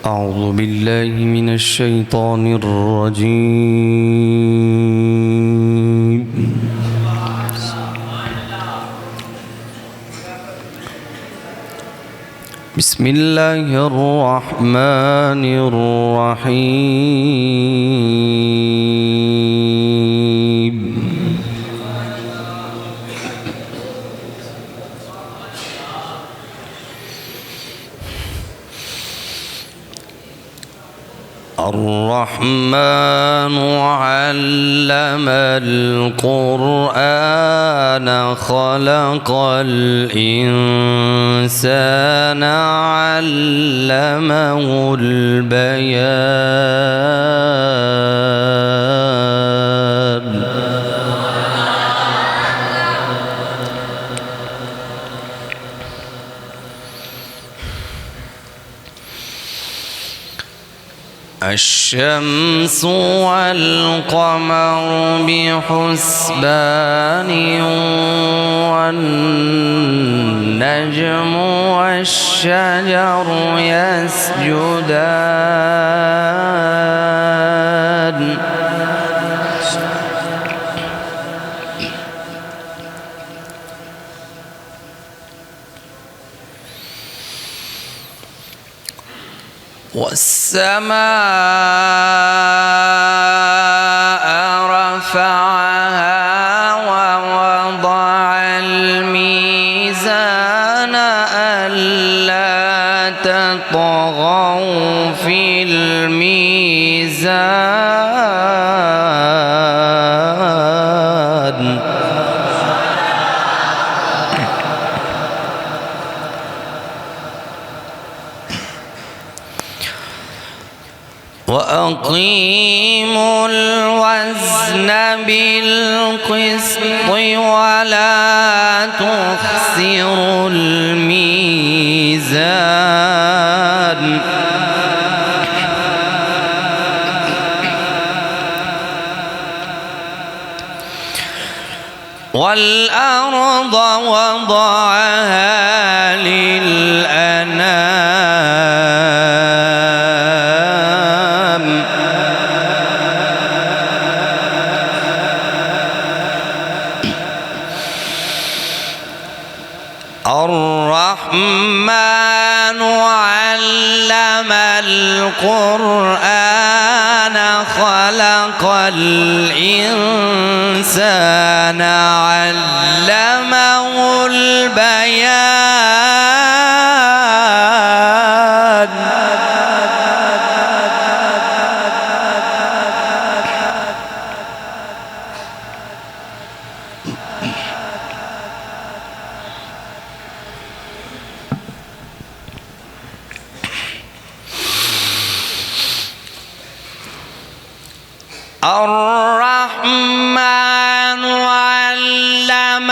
أعوذ بالله من الشيطان الرجيم. بسم الله الرحمن الرحيم. الرحمن علم القرآن خلق الإنسان علمه البيان. الشمس والقمر بحسبان والنجم والشجر يسجدان والسماء رفعها ووضع الميزان ألا تطغوا في الميزان وأقيموا الوزن بالقسط ولا تخسروا الميزان والأرض وضعها للأنام الرحمن علم القرآن خلق الإنسان علمه البيان الرحمن علم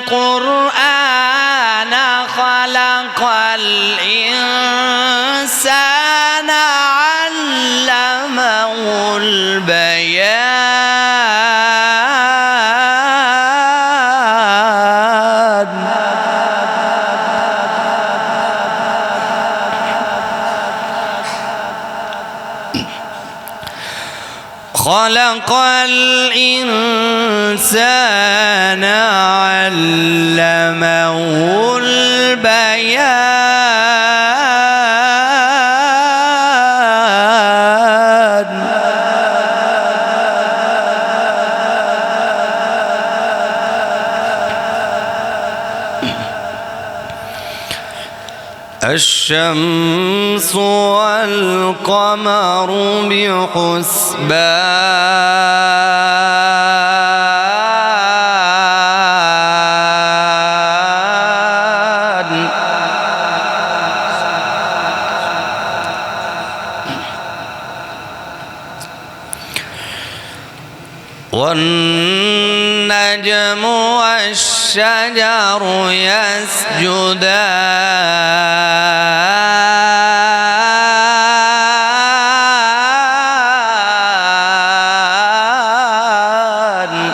القرآن خلق الإنسان علمه البيان خلق الإنسان علمه البيان الشمس والقمر بحسبان والنجم والشجر يسجدان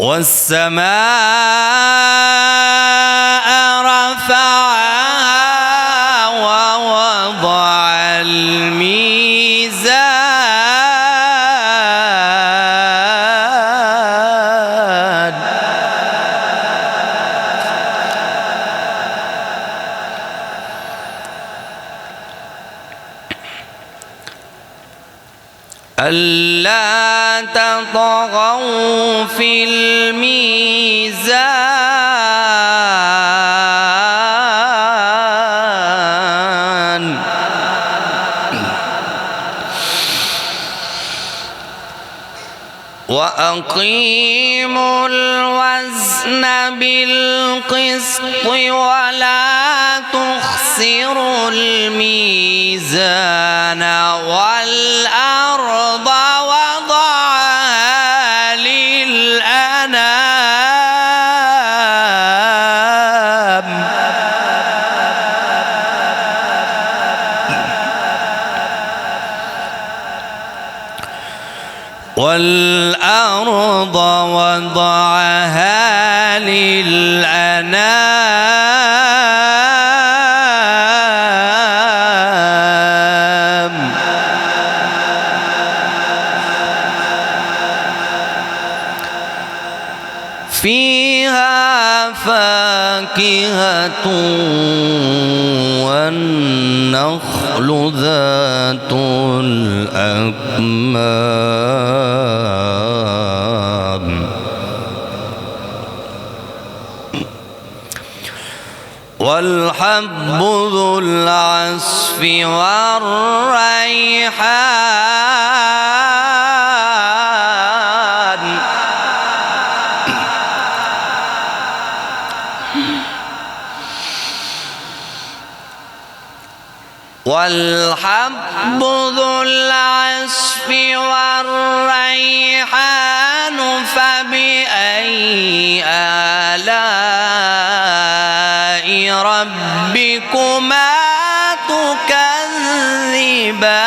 والسماء رفعها ووضع الميزان ألا تطغوا في الميزان وأقيموا الوزن بالقسط ولا تخسروا الميزان والأرض وضعها للأنام والأرض وضعها للأنام فيها فاكهة والنخل ذات الأكمام والحب ذو العصف والريحان والحب ذو العصف والريحان فبأي آلاء ربكما تكذبان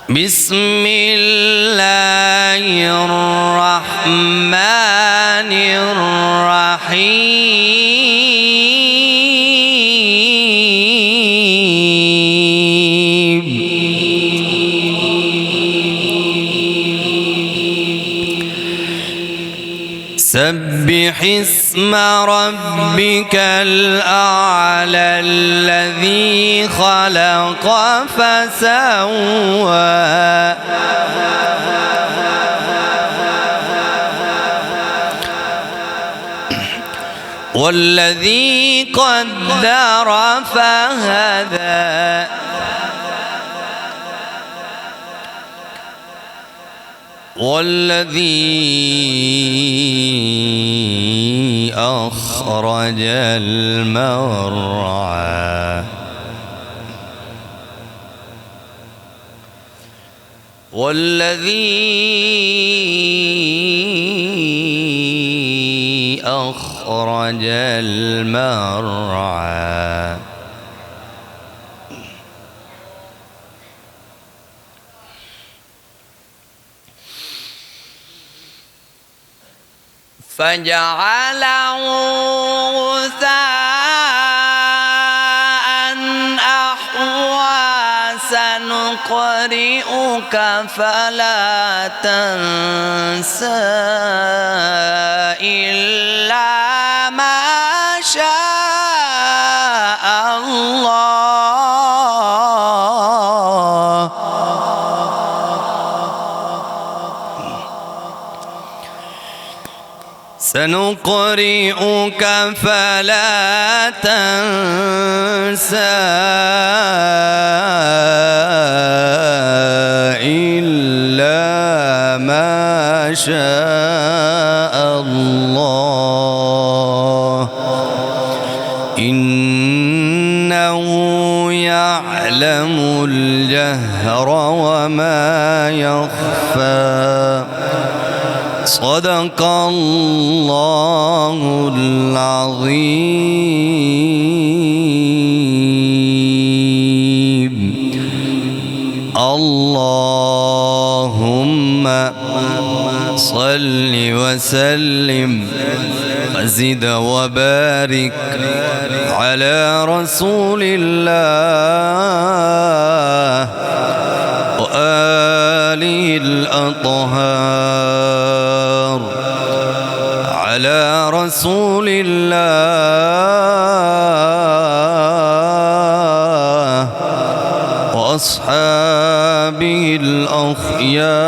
بسم الله الرحمن الرحيم سبح اسم ربك الأعلى الذي خلق فسوى والذي قدر فهدى والذي أخرج المرعى والذي أخرج المرعى فجعله غثاء أحوى سنقرئك فلا تنسى إلا ما شاء الله سنقرئك فلا تنسى إلا ما شاء الله إنه يعلم الجهر وما يخفى صدق الله العظيم. اللهم صل وسلم وزد وبارك على رسول الله وآله الأطهار، على رسول الله وأصحابه الأخيار.